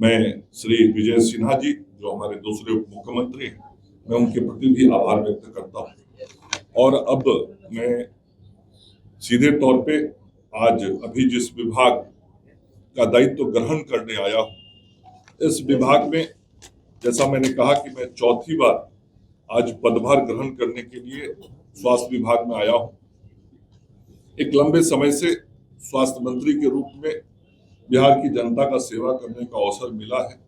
मैं श्री विजय सिन्हा जी जो हमारे दूसरे उप मुख्यमंत्री हैं, मैं उनके प्रति भी आभार व्यक्त करता हूं। और अब मैं सीधे तौर पे आज अभी जिस विभाग का दायित्व ग्रहण करने आया हूं, इस विभाग में जैसा मैंने कहा कि मैं चौथी बार आज पदभार ग्रहण करने के लिए स्वास्थ्य विभाग में आया हूं। एक लंबे समय से स्वास्थ्य मंत्री के रूप में बिहार की जनता का सेवा करने का अवसर मिला है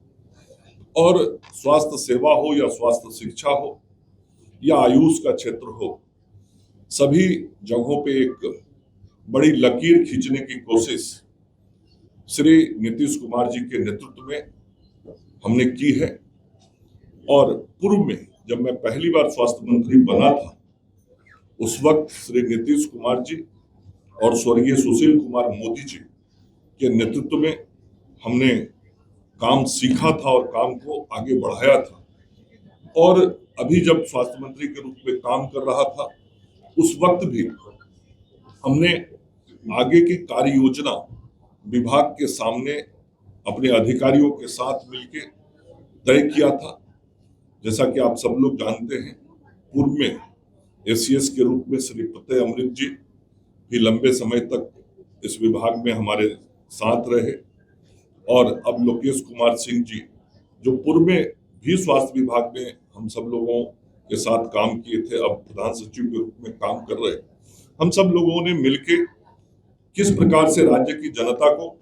और स्वास्थ्य सेवा हो या स्वास्थ्य शिक्षा हो या आयुष का क्षेत्र हो, सभी जगहों पे एक बड़ी लकीर खींचने की कोशिश श्री नीतीश कुमार जी के नेतृत्व में हमने की है। और पूर्व में जब मैं पहली बार स्वास्थ्य मंत्री बना था, उस वक्त श्री नीतीश कुमार जी और स्वर्गीय सुशील कुमार मोदी जी के नेतृत्व में हमने काम सीखा था और काम को आगे बढ़ाया था। और अभी जब स्वास्थ्य मंत्री के रूप में काम कर रहा था, उस वक्त भी हमने आगे की कार्य योजना विभाग के सामने अपने अधिकारियों के साथ मिलकर तय किया था। जैसा कि आप सब लोग जानते हैं, पूर्व में एसीएस के रूप में श्री प्रत्यय अमृत जी भी लंबे समय तक इस विभाग में हमारे साथ रहे और अब लोकेश कुमार सिंह जी जो पूर्व में भी स्वास्थ्य विभाग में हम सब लोगों के साथ काम किए थे, अब प्रधान सचिव के रूप में काम कर रहे। हम सब लोगों ने मिलकर किस प्रकार से राज्य की जनता को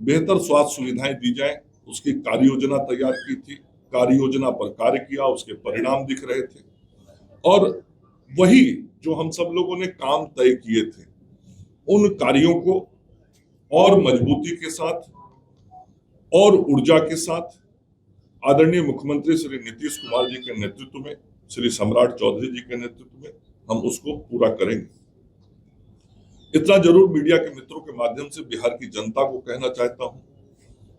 बेहतर स्वास्थ्य सुविधाएं दी जाए, उसकी कार्य योजना तैयार की थी। कार्य योजना पर कार्य किया, उसके परिणाम दिख रहे थे और वही जो हम सब लोगों ने काम तय किए थे, उन कार्यों को और मजबूती के साथ और ऊर्जा के साथ आदरणीय मुख्यमंत्री श्री नीतीश कुमार जी के नेतृत्व में, श्री सम्राट चौधरी जी के नेतृत्व में हम उसको पूरा करेंगे। इतना जरूर मीडिया के मित्रों के माध्यम से बिहार की जनता को कहना चाहता हूं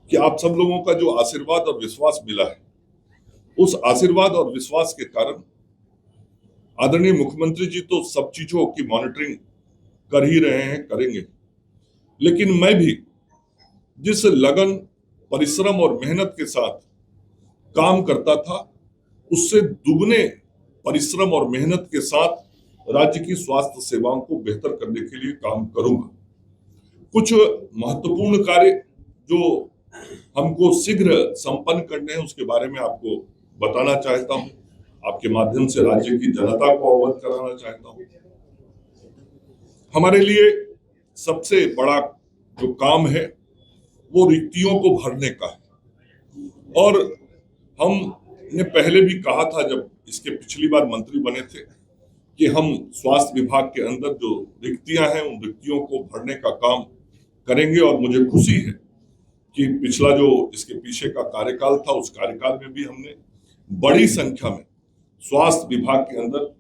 कि आप सब लोगों का जो आशीर्वाद और विश्वास मिला है, उस आशीर्वाद और विश्वास के कारण आदरणीय मुख्यमंत्री जी तो सब चीजों की मॉनिटरिंग कर ही रहे हैं, करेंगे, लेकिन मैं भी जिस लगन, परिश्रम और मेहनत के साथ काम करता था, उससे दुगने परिश्रम और मेहनत के साथ राज्य की स्वास्थ्य सेवाओं को बेहतर करने के लिए काम करूंगा। कुछ महत्वपूर्ण कार्य जो हमको शीघ्र संपन्न करने हैं, उसके बारे में आपको बताना चाहता हूं, आपके माध्यम से राज्य की जनता को अवगत कराना चाहता हूं। हमारे लिए सबसे बड़ा जो काम है वो रिक्तियों को भरने का है और हमने पहले भी कहा था जब इसके पिछली बार मंत्री बने थे कि हम स्वास्थ्य विभाग के अंदर जो रिक्तियां हैं, उन रिक्तियों को भरने का काम करेंगे। और मुझे खुशी है कि पिछला जो इसके पीछे का कार्यकाल था, उस कार्यकाल में भी हमने बड़ी संख्या में स्वास्थ्य विभाग के अंदर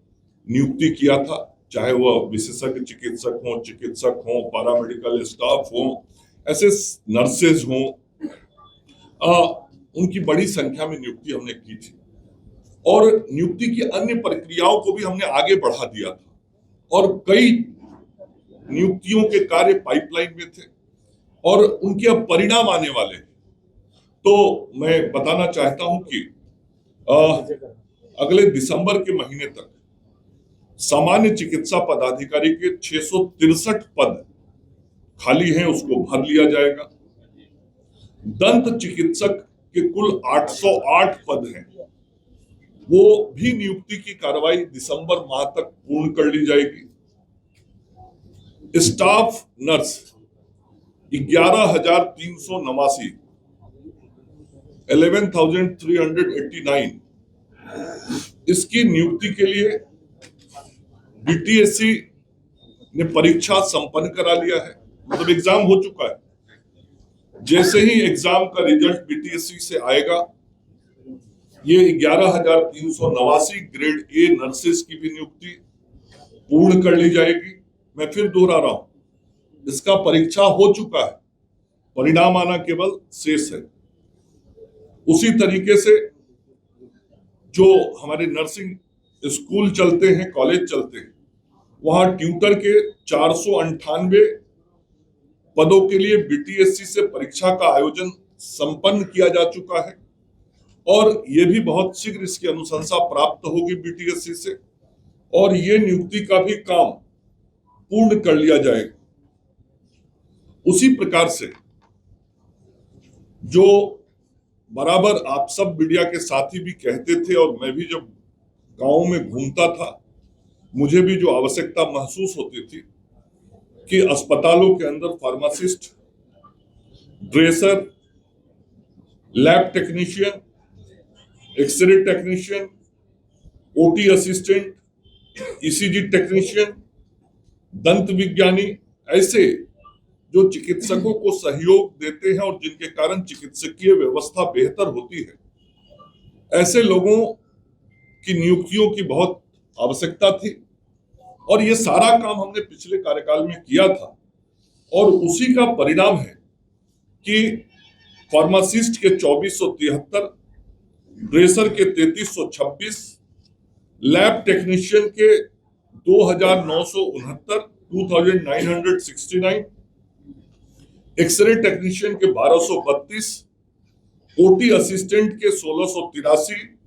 नियुक्ति किया था, चाहे वह विशेषज्ञ चिकित्सक हों, पैरामेडिकल स्टाफ हों, ऐसे नर्सेज हों, उनकी बड़ी संख्या में नियुक्ति हमने की थी और नियुक्ति की अन्य प्रक्रियाओं को भी हमने आगे बढ़ा दिया था और कई नियुक्तियों के कार्य पाइपलाइन में थे और उनके अब परिणाम आने वाले हैं। तो मैं बताना चाहता हूं कि अगले दिसंबर के महीने तक सामान्य चिकित्सा पदाधिकारी के 663 पद खाली हैं, उसको भर लिया जाएगा। दंत चिकित्सक के कुल 808 पद हैं, वो भी नियुक्ति की कार्रवाई दिसंबर माह तक पूर्ण कर ली जाएगी। स्टाफ नर्स 11,389, 11,389, इसकी नियुक्ति के लिए बीटीएससी ने परीक्षा संपन्न करा लिया है, मतलब एग्जाम हो चुका है। जैसे ही एग्जाम का रिजल्ट बीटीएससी से आएगा, ये 11,389 ग्रेड ए नर्सेस की भी नियुक्ति पूर्ण कर ली जाएगी। मैं फिर दोहरा रहा हूं, इसका परीक्षा हो चुका है, परिणाम आना केवल शेष है। उसी तरीके से जो हमारे नर्सिंग स्कूल चलते हैं, कॉलेज चलते हैं, वहां ट्यूटर के 498 पदों के लिए बीटीएससी से परीक्षा का आयोजन संपन्न किया जा चुका है और ये भी बहुत शीघ्र इसकी अनुशंसा प्राप्त होगी बीटीएससी से और ये नियुक्ति का भी काम पूर्ण कर लिया जाएगा। उसी प्रकार से जो बराबर आप सब मीडिया के साथी भी कहते थे और मैं भी जब गांव में घूमता था मुझे भी जो आवश्यकता महसूस होती थी कि अस्पतालों के अंदर pharmacist, dresser, lab technician, X-ray technician, OT assistant, ECG technician, दंत विज्ञानी, ऐसे जो चिकित्सकों को सहयोग देते हैं और जिनके कारण चिकित्सकीय व्यवस्था बेहतर होती है, ऐसे लोगों की नियुक्तियों की बहुत आवश्यकता थी और ये सारा काम हमने पिछले कार्यकाल में किया था और उसी का परिणाम है कि फार्मासिस्ट के 2473, ड्रेसर के 3326, लैब टेक्नीशियन के 2969, 2969, एक्सरे टेक्नीशियन के 1232, ओटी असिस्टेंट के 1683,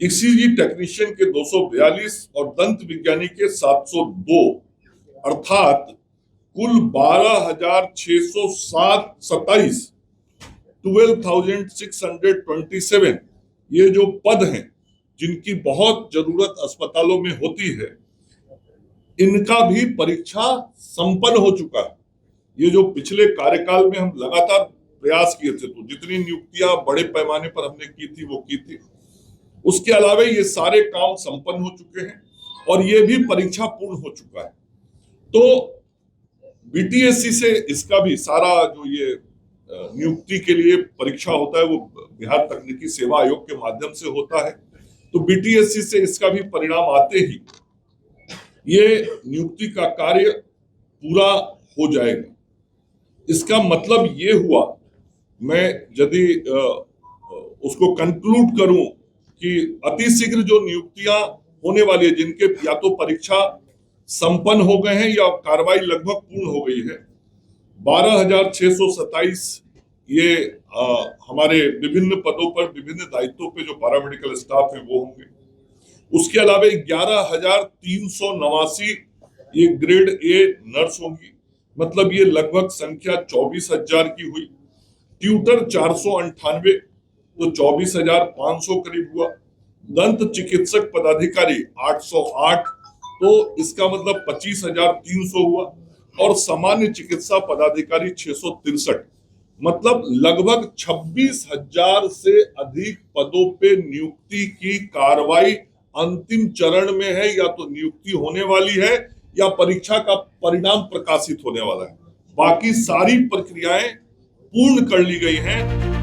ईसीजी टेक्नीशियन के 242 और दंत विज्ञानी के 702, अर्थात कुल 12,627, 12,627 ये जो पद हैं जिनकी बहुत जरूरत अस्पतालों में होती है, इनका भी परीक्षा संपन्न हो चुका है। ये जो पिछले कार्यकाल में हम लगातार प्रयास किए थे, तो जितनी नियुक्तियां बड़े पैमाने पर हमने की थी वो की थी, उसके अलावा ये सारे काम संपन्न हो चुके हैं और ये भी परीक्षा पूर्ण हो चुका है। तो बीटीएससी से इसका भी सारा जो ये नियुक्ति के लिए परीक्षा होता है वो बिहार तकनीकी सेवा आयोग के माध्यम से होता है, तो बीटीएससी से इसका भी परिणाम आते ही ये नियुक्ति का कार्य पूरा हो जाएगा। इसका मतलब ये हुआ, मैं यदि उसको कंक्लूड करूं कि अतिशीघ्र जो नियुक्तियां होने वाली है, जिनके या तो परीक्षा संपन्न हो गए हैं या कार्रवाई लगभग पूर्ण हो गई है, 12,627 ये हमारे विभिन्न पदों पर, विभिन्न दायित्वों पे जो पैरामेडिकल स्टाफ है वो होंगे। उसके अलावा 11,389 ये ग्रेड ए नर्स होंगी, मतलब ये लगभग संख्या 24,000 की हुई। ट्यूटर 498, तो 24,500 करीब हुआ। दंत चिकित्सक पदाधिकारी 808, तो इसका मतलब 25,300 हुआ और सामान्य चिकित्सा पदाधिकारी 663, मतलब लगभग 26,000 से अधिक पदों पे नियुक्ति की कार्रवाई अंतिम चरण में है, या तो नियुक्ति होने वाली है या परीक्षा का परिणाम प्रकाशित होने वाला है। बाकी सारी प्रक्रियाएं पूर्ण कर ली गई हैं।